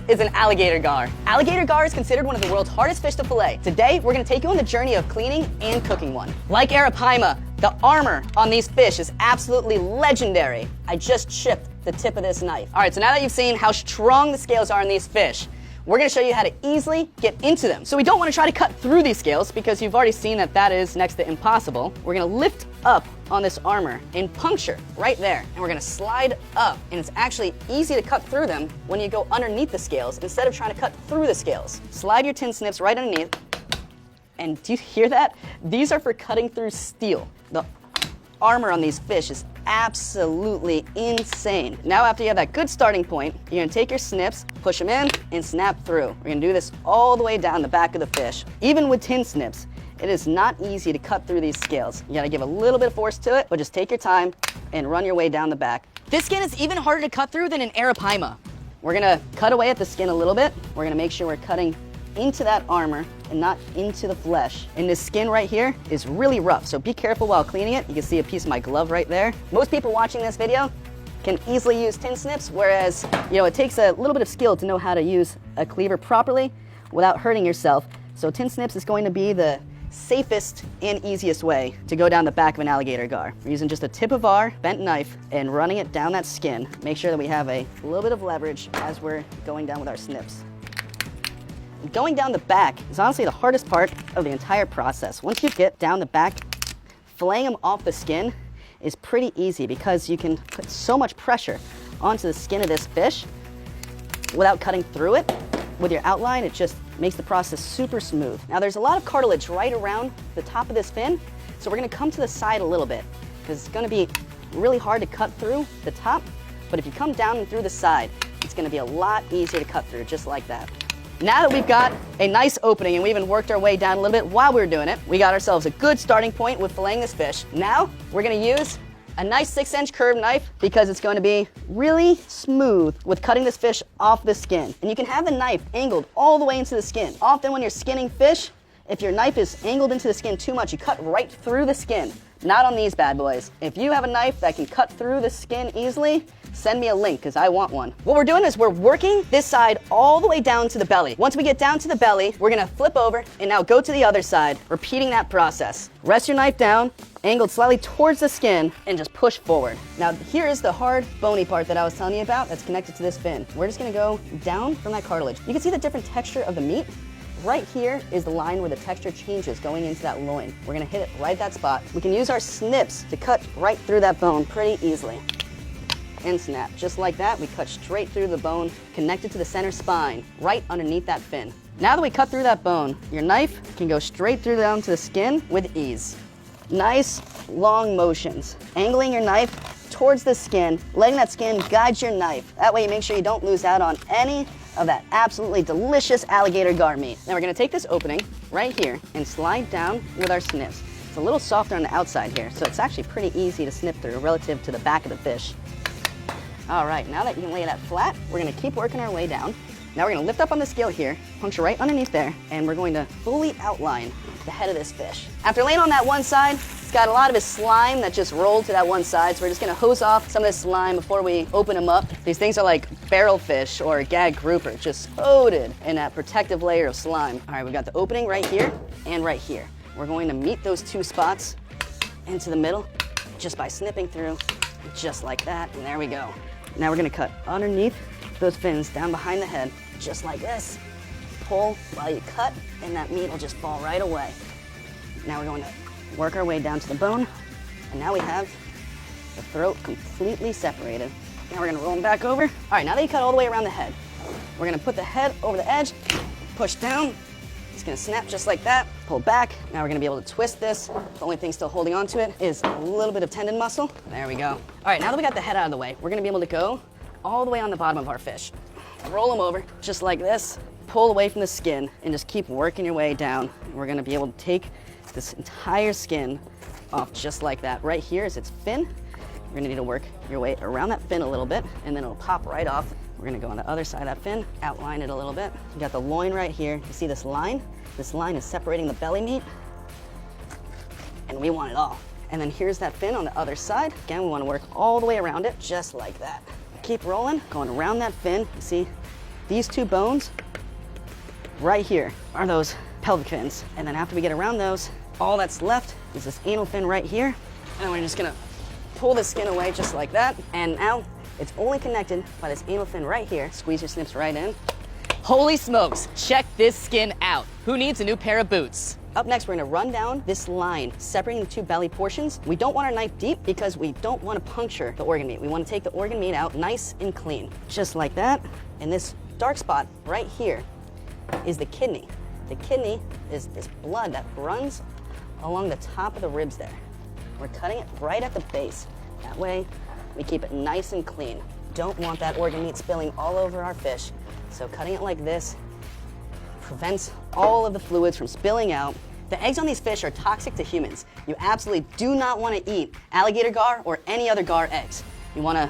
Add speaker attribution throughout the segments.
Speaker 1: is an alligator gar. Alligator gar is considered one of the world's hardest fish to fillet. Today, we're gonna take you on the journey of cleaning and cooking one. Like arapaima, the armor on these fish is absolutely legendary. I just chipped the tip of this knife. All right, so now that you've seen how strong the scales are in these fish, we're gonna show you how to easily get into them. So we don't wanna try to cut through these scales because you've already seen that that is next to impossible. We're gonna lift up on this armor and puncture right there. And we're gonna slide up. And it's actually easy to cut through them when you go underneath the scales instead of trying to cut through the scales. Slide your tin snips right underneath. And do you hear that? These are for cutting through steel. The armor on these fish is absolutely insane. Now after you have that good starting point, you're gonna take your snips, push them in, and snap through. We're gonna do this all the way down the back of the fish. Even with tin snips, it is not easy to cut through these scales. You gotta give a little bit of force to it, but just take your time and run your way down the back. This skin is even harder to cut through than an arapaima. We're gonna cut away at the skin a little bit. We're gonna make sure we're cutting into that armor and not into the flesh. And this skin right here is really rough, so be careful while cleaning it. You can see a piece of my glove right there. Most people watching this video can easily use tin snips, whereas, it takes a little bit of skill to know how to use a cleaver properly without hurting yourself. So tin snips is going to be the safest and easiest way to go down the back of an alligator gar. We're using just a tip of our bent knife and running it down that skin. Make sure that we have a little bit of leverage as we're going down with our snips. Going down the back is honestly the hardest part of the entire process. Once you get down the back, filleting them off the skin is pretty easy because you can put so much pressure onto the skin of this fish without cutting through it. With your outline, it just makes the process super smooth. Now there's a lot of cartilage right around the top of this fin, so we're gonna come to the side a little bit because it's gonna be really hard to cut through the top, but if you come down and through the side, it's gonna be a lot easier to cut through, just like that. Now that we've got a nice opening and we even worked our way down a little bit while we were doing it, we got ourselves a good starting point with filleting this fish. Now we're gonna use a nice 6-inch curved knife because it's going to be really smooth with cutting this fish off the skin. And you can have the knife angled all the way into the skin. Often when you're skinning fish, if your knife is angled into the skin too much, you cut right through the skin. Not on these bad boys. If you have a knife that can cut through the skin easily, send me a link because I want one. What we're doing is we're working this side all the way down to the belly. Once we get down to the belly, we're gonna flip over and now go to the other side, repeating that process. Rest your knife down, angled slightly towards the skin, and just push forward. Now here is the hard, bony part that I was telling you about that's connected to this fin. We're just gonna go down from that cartilage. You can see the different texture of the meat. Right here is the line where the texture changes going into that loin. We're gonna hit it right at that spot. We can use our snips to cut right through that bone pretty easily. And snap. Just like that, we cut straight through the bone, connected to the center spine, right underneath that fin. Now that we cut through that bone, your knife can go straight through down to the skin with ease. Nice, long motions. Angling your knife towards the skin, letting that skin guide your knife. That way you make sure you don't lose out on any of that absolutely delicious alligator gar meat. Now we're gonna take this opening right here and slide down with our snips. It's a little softer on the outside here, so it's actually pretty easy to snip through relative to the back of the fish. All right, now that you can lay that flat, we're gonna keep working our way down. Now we're gonna lift up on the scale here, puncture right underneath there, and we're going to fully outline the head of this fish. After laying on that one side, it's got a lot of his slime that just rolled to that one side, so we're just gonna hose off some of this slime before we open them up. These things are like barrel fish or gag grouper, just coated in that protective layer of slime. All right, we've got the opening right here and right here. We're going to meet those two spots into the middle just by snipping through, just like that, and there we go. Now we're gonna cut underneath those fins down behind the head, just like this. Pull while you cut, and that meat will just fall right away. Now we're going to work our way down to the bone, and now we have the throat completely separated. Now we're gonna roll them back over. All right, now that you cut all the way around the head, we're gonna put the head over the edge, push down. It's gonna snap just like that, pull back. Now we're gonna be able to twist this. The only thing still holding on to it is a little bit of tendon muscle. There we go. All right, now that we got the head out of the way, we're gonna be able to go all the way on the bottom of our fish. Roll them over, just like this. Pull away from the skin and just keep working your way down. We're gonna be able to take this entire skin off just like that. Right here is its fin. You're gonna need to work your way around that fin a little bit, and then it'll pop right off. We're gonna go on the other side of that fin, outline it a little bit. You got the loin right here. You see this line? This line is separating the belly meat, and we want it all. And then here's that fin on the other side. Again, we wanna work all the way around it, just like that. Keep rolling, going around that fin. You see these two bones right here are those pelvic fins. And then after we get around those, all that's left is this anal fin right here. And we're just gonna pull the skin away just like that. And now it's only connected by this anal fin right here. Squeeze your snips right in. Holy smokes, check this skin out. Who needs a new pair of boots? Up next, we're gonna run down this line, separating the two belly portions. We don't want our knife deep because we don't wanna puncture the organ meat. We wanna take the organ meat out nice and clean. Just like that. And this dark spot right here is the kidney. The kidney is this blood that runs along the top of the ribs there. We're cutting it right at the base. That way, we keep it nice and clean. Don't want that organ meat spilling all over our fish. So cutting it like this prevents all of the fluids from spilling out. The eggs on these fish are toxic to humans. You absolutely do not want to eat alligator gar or any other gar eggs. You want to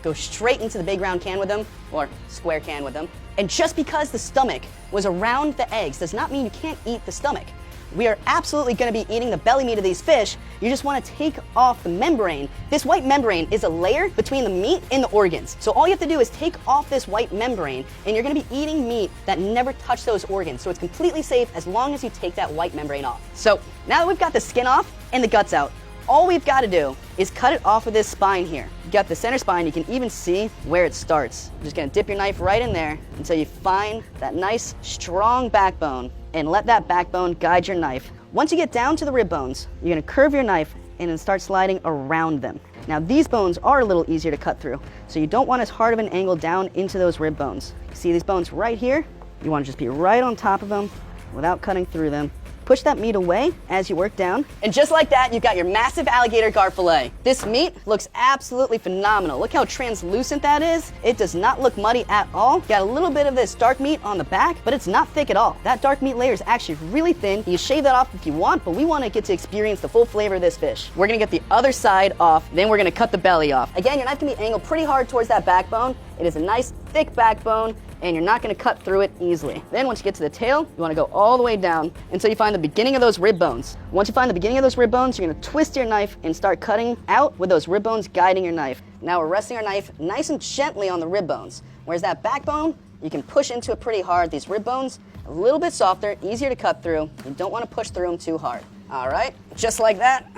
Speaker 1: go straight into the big round can with them or square can with them. And just because the stomach was around the eggs does not mean you can't eat the stomach. We are absolutely going to be eating the belly meat of these fish. You just want to take off the membrane. This white membrane is a layer between the meat and the organs. So all you have to do is take off this white membrane and you're going to be eating meat that never touched those organs. So it's completely safe as long as you take that white membrane off. So now that we've got the skin off and the guts out, all we've got to do is cut it off of this spine here. You got the center spine, you can even see where it starts. You're just going to dip your knife right in there until you find that nice, strong backbone and let that backbone guide your knife. Once you get down to the rib bones, you're going to curve your knife and then start sliding around them. Now these bones are a little easier to cut through, so you don't want as hard of an angle down into those rib bones. See these bones right here? You want to just be right on top of them without cutting through them. Push that meat away as you work down. And just like that, you've got your massive alligator gar fillet. This meat looks absolutely phenomenal. Look how translucent that is. It does not look muddy at all. Got a little bit of this dark meat on the back, but it's not thick at all. That dark meat layer is actually really thin. You shave that off if you want, but we want to get to experience the full flavor of this fish. We're gonna get the other side off, then we're gonna cut the belly off. Again, your knife can be angled pretty hard towards that backbone. It is a nice, thick backbone, and you're not going to cut through it easily. Then once you get to the tail, you want to go all the way down until you find the beginning of those rib bones. Once you find the beginning of those rib bones, you're going to twist your knife and start cutting out with those rib bones guiding your knife. Now we're resting our knife nice and gently on the rib bones. Whereas that backbone, you can push into it pretty hard. These rib bones, a little bit softer, easier to cut through. You don't want to push through them too hard. All right, just like that,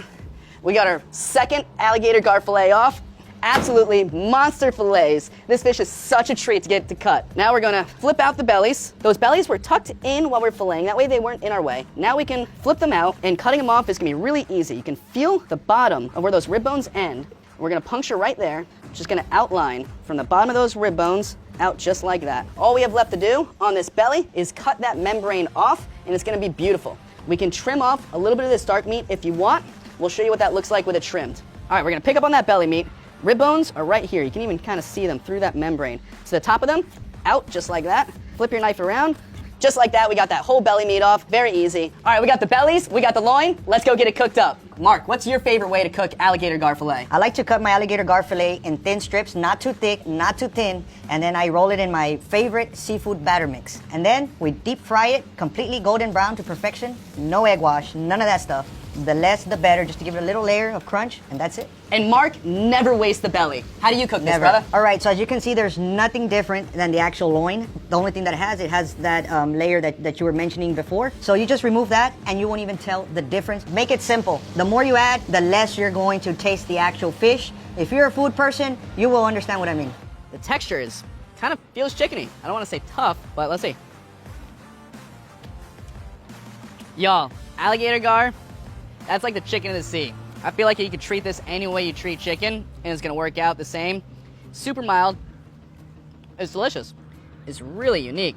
Speaker 1: we got our second alligator gar fillet off. Absolutely monster fillets. This fish is such a treat to get to cut. Now we're gonna flip out the bellies. Those bellies were tucked in while we're filleting. That way they weren't in our way. Now we can flip them out, and cutting them off is gonna be really easy. You can feel the bottom of where those rib bones end. We're gonna puncture right there. Just gonna outline from the bottom of those rib bones out just like that. All we have left to do on this belly is cut that membrane off, and it's gonna be beautiful. We can trim off a little bit of this dark meat if you want. We'll show you what that looks like with it trimmed. All right, we're gonna pick up on that belly meat. Rib bones are right here. You can even kind of see them through that membrane. So the top of them, out just like that. Flip your knife around. Just like that, we got that whole belly meat off. Very easy. All right, we got the bellies, we got the loin. Let's go get it cooked up. Mark, what's your favorite way to cook alligator gar fillet?
Speaker 2: I like to cut my alligator gar fillet in thin strips, not too thick, not too thin, and then I roll it in my favorite seafood batter mix. And then we deep fry it completely golden brown to perfection. No egg wash, none of that stuff. The less, the better, just to give it a little layer of crunch, and that's it.
Speaker 1: And Mark never wastes the belly. How do you cook this,
Speaker 2: Never.
Speaker 1: brother?
Speaker 2: All right, so as you can see, there's nothing different than the actual loin. The only thing that it has that layer that you were mentioning before. So you just remove that, and you won't even tell the difference. Make it simple. The more you add, the less you're going to taste the actual fish. If you're a food person, you will understand what I mean.
Speaker 1: The texture is kind of feels chickeny. I don't want to say tough, but let's see. Y'all, alligator gar, that's like the chicken of the sea. I feel like you could treat this any way you treat chicken, and it's gonna work out the same. Super mild. It's delicious. It's really unique.